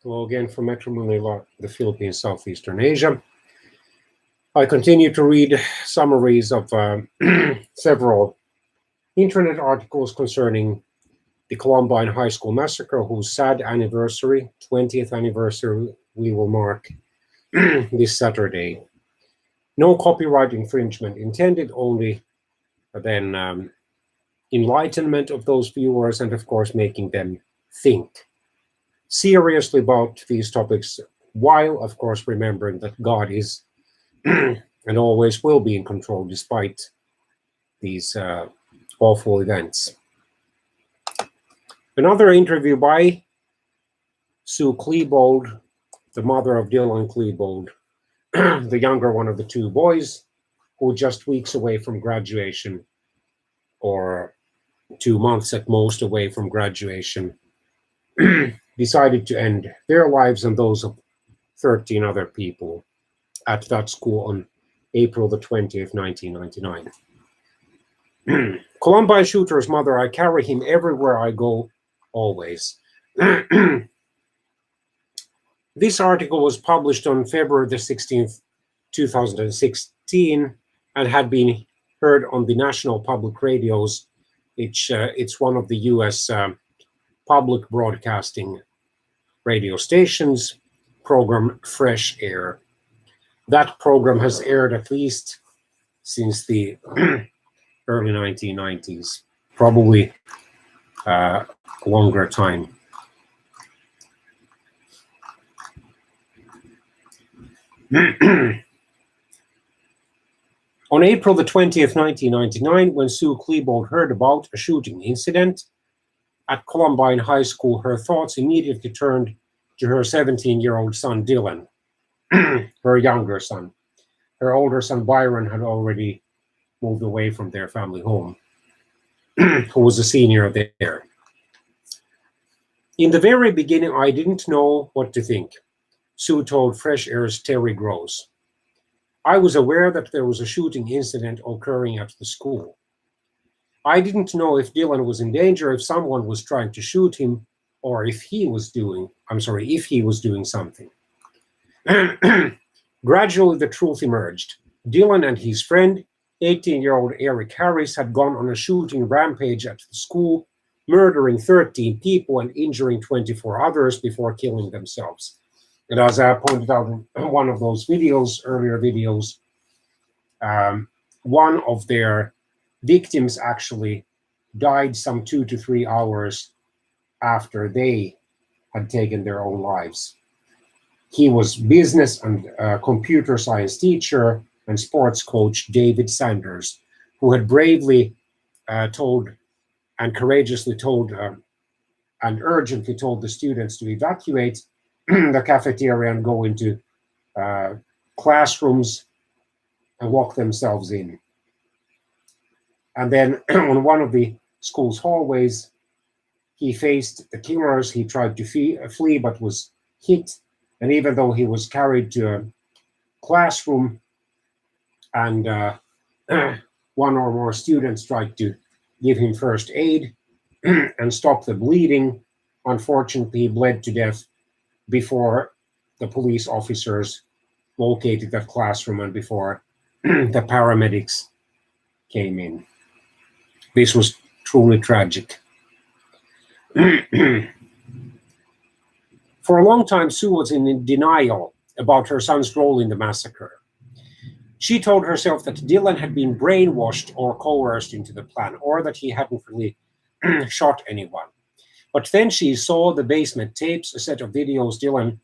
Hello again from Metro Manila, the Philippines, Southeastern Asia. I continue to read summaries of several internet articles concerning the Columbine High School massacre, whose sad anniversary, 20th anniversary, we will mark this Saturday. No copyright infringement intended, only then enlightenment of those viewers and, of course, making them think seriously about these topics, while, of course, remembering that God is and always will be in control despite these awful events. Another interview by Sue Klebold, the mother of Dylan Klebold, the younger one of the two boys, who just weeks away from graduation, or 2 months at most away from graduation, decided to end their lives and those of 13 other people at that school on April the 20th, 1999. Columbine shooter's mother, I carry him everywhere I go, always. This article was published on February the 16th, 2016, and had been heard on the national public radios. It's one of the US public broadcasting radio stations program, Fresh Air. That program has aired at least since the early 1990s, probably longer time. On April the 20th, 1999, when Sue Klebold heard about a shooting incident at Columbine High School, her thoughts immediately turned to her 17-year-old son, Dylan, her younger son. Her older son, Byron, had already moved away from their family home, who was a senior there. In the very beginning, I didn't know what to think, Sue told Fresh Air's Terry Gross. I was aware that there was a shooting incident occurring at the school. I didn't know if Dylan was in danger, if someone was trying to shoot him, or if he was doing something. Gradually, the truth emerged. Dylan and his friend, 18-year-old Eric Harris, had gone on a shooting rampage at the school, murdering 13 people and injuring 24 others before killing themselves. And as I pointed out in one of those videos, earlier videos, one of their victims actually died some 2 to 3 hours after they had taken their own lives. He was business and computer science teacher and sports coach David Sanders, who had bravely told and courageously told and urgently told the students to evacuate the cafeteria and go into classrooms and lock themselves in. And then on one of the school's hallways, he faced the killers. He tried to flee, but was hit. And even though he was carried to a classroom and one or more students tried to give him first aid and stop the bleeding, unfortunately, he bled to death before the police officers located that classroom and before the paramedics came in. This was truly tragic. For a long time, Sue was in denial about her son's role in the massacre. She told herself that Dylan had been brainwashed or coerced into the plan, or that he hadn't really shot anyone. But then she saw the basement tapes, a set of videos Dylan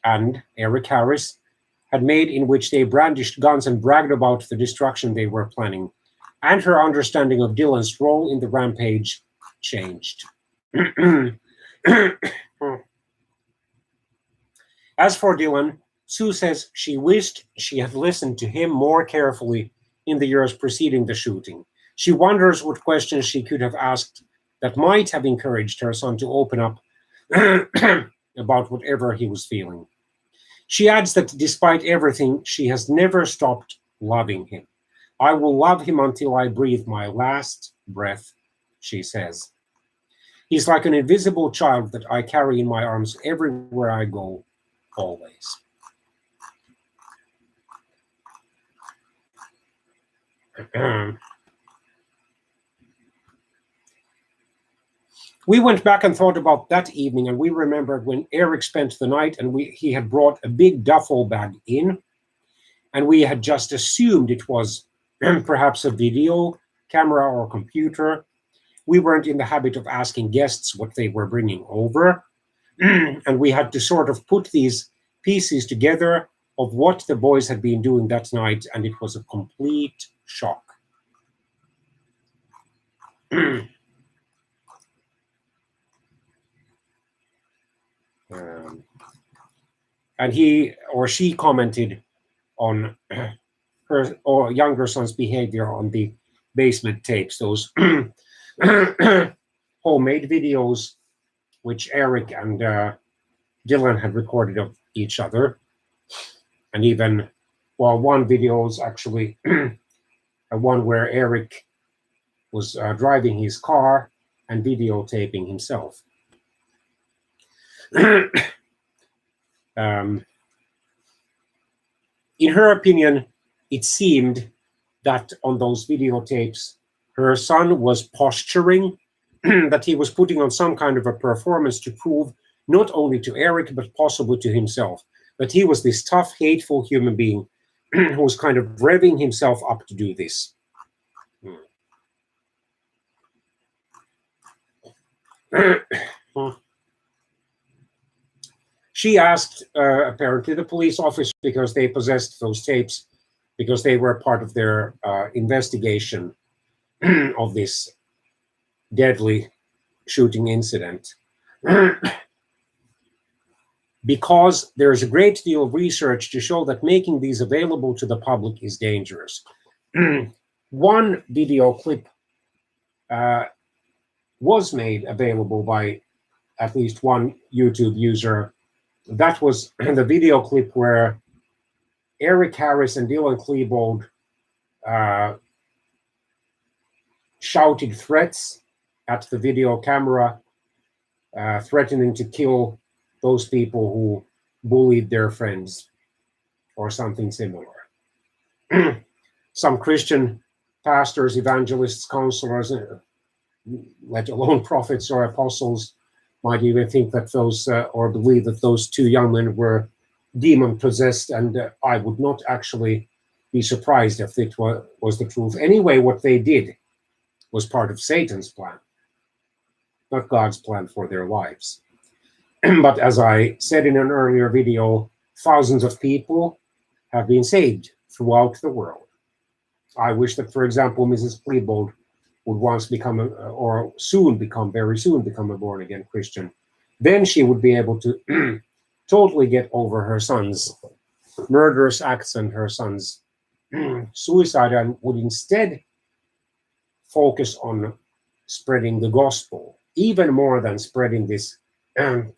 and Eric Harris had made in which they brandished guns and bragged about the destruction they were planning. And her understanding of Dylan's role in the rampage changed. As for Dylan, Sue says she wished she had listened to him more carefully in the years preceding the shooting. She wonders what questions she could have asked that might have encouraged her son to open up about whatever he was feeling. She adds that despite everything, she has never stopped loving him. I will love him until I breathe my last breath, she says. He's like an invisible child that I carry in my arms everywhere I go, always. We went back and thought about that evening, and we remembered when Eric spent the night and he had brought a big duffel bag in, and we had just assumed it was perhaps a video camera or computer. We weren't in the habit of asking guests what they were bringing over, and we had to sort of put these pieces together of what the boys had been doing that night, and it was a complete shock. And he or she commented on her or younger son's behavior on the basement tapes, those homemade videos which Eric and Dylan had recorded of each other. And even, well, one video is actually one where Eric was driving his car and videotaping himself. In her opinion, it seemed that on those videotapes, her son was posturing, that he was putting on some kind of a performance to prove not only to Eric, but possibly to himself, that he was this tough, hateful human being who was kind of revving himself up to do this. She asked, apparently, the police officer, because they possessed those tapes, because they were part of their investigation of this deadly shooting incident. Because there is a great deal of research to show that making these available to the public is dangerous. One video clip was made available by at least one YouTube user. That was the video clip where Eric Harris and Dylan Klebold shouted threats at the video camera, threatening to kill those people who bullied their friends or something similar. Some Christian pastors, evangelists, counselors, let alone prophets or apostles, might even think that those, or believe that those two young men were demon possessed, and I would not actually be surprised if it was the truth. Anyway, what they did was part of Satan's plan, not God's plan for their lives. But as I said in an earlier video, thousands of people have been saved throughout the world. I wish that, for example, Mrs. Klebold would once become, or soon become, very soon become a born-again Christian. Then she would be able to totally get over her son's murderous acts and her son's suicide, and would instead focus on spreading the gospel, even more than spreading this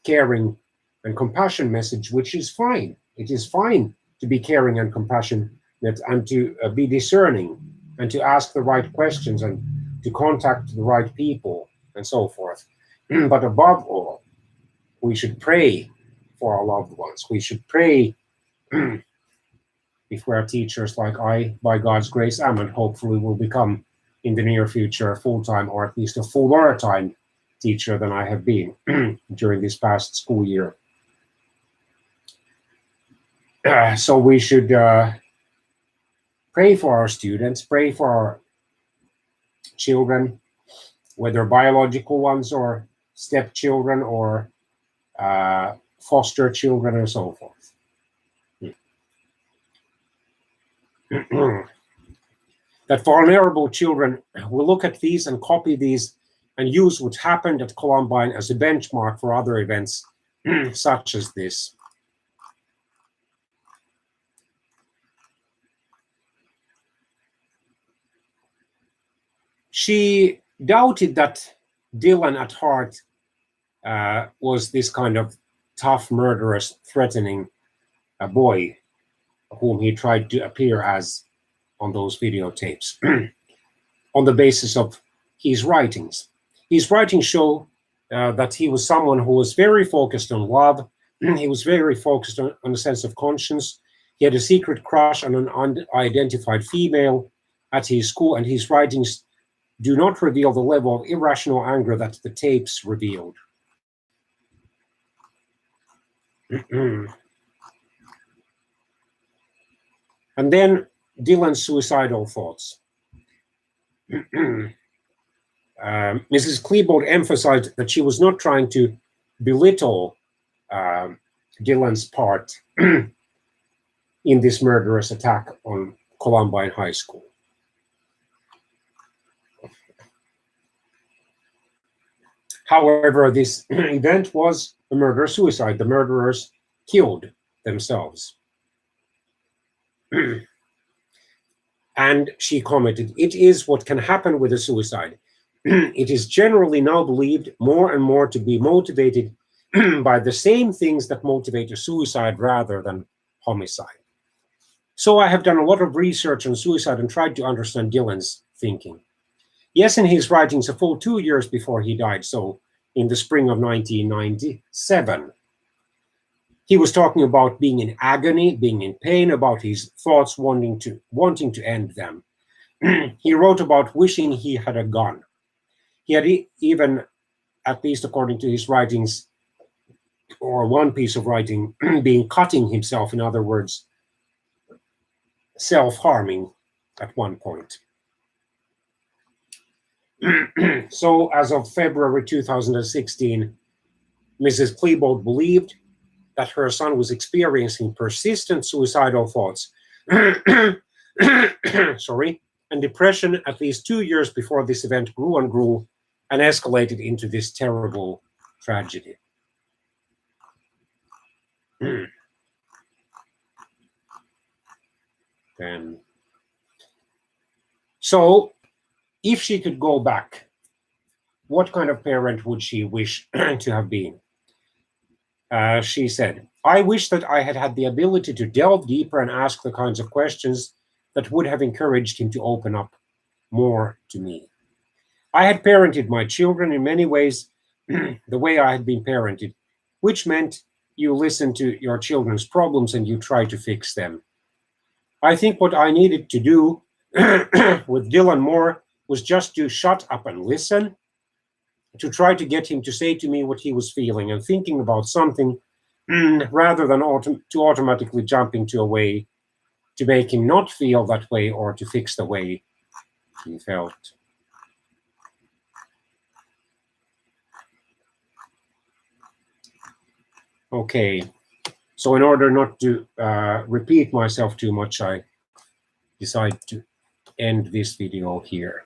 caring and compassion message, which is fine. It is fine to be caring and compassionate and to be discerning and to ask the right questions and to contact the right people and so forth. But above all, we should pray for our loved ones. We should pray if we are teachers like I, by God's grace, am, and hopefully will become in the near future a full-time or at least a fuller time teacher than I have been during this past school year. So we should pray for our students, pray for our children, whether biological ones or stepchildren or foster children and so forth. That vulnerable children will look at these and copy these and use what happened at Columbine as a benchmark for other events such as this. She doubted that Dylan at heart was this kind of tough, murderous, threatening boy whom he tried to appear as on those videotapes on the basis of his writings. His writings show that he was someone who was very focused on love. He was very focused on a sense of conscience. He had a secret crush on an unidentified female at his school, and his writings do not reveal the level of irrational anger that the tapes revealed. And then Dylan's suicidal thoughts. Mrs. Klebold emphasized that she was not trying to belittle Dylan's part in this murderous attack on Columbine High School. However, this event was a murder-suicide. The murderers killed themselves. And she commented, "It is what can happen with a suicide. It is generally now believed more and more to be motivated by the same things that motivate a suicide rather than homicide. So I have done a lot of research on suicide and tried to understand Dylan's thinking. Yes, in his writings a full 2 years before he died, so in the spring of 1997, he was talking about being in agony, being in pain, about his thoughts wanting to end them. He wrote about wishing he had a gun. He had even, at least according to his writings, or one piece of writing, being cutting himself, in other words, self-harming at one point. So as of February 2016, Mrs. Klebold believed that her son was experiencing persistent suicidal thoughts sorry, and depression at least 2 years before this event grew and grew and escalated into this terrible tragedy. Then, so if she could go back, what kind of parent would she wish to have been? She said, "I wish that I had had the ability to delve deeper and ask the kinds of questions that would have encouraged him to open up more to me. I had parented my children in many ways the way I had been parented, which meant you listen to your children's problems and you try to fix them. I think what I needed to do with Dylan Moore was just to shut up and listen, to try to get him to say to me what he was feeling and thinking about something, rather than to automatically jump into a way to make him not feel that way or to fix the way he felt." Okay, so in order not to repeat myself too much, I decide to end this video here.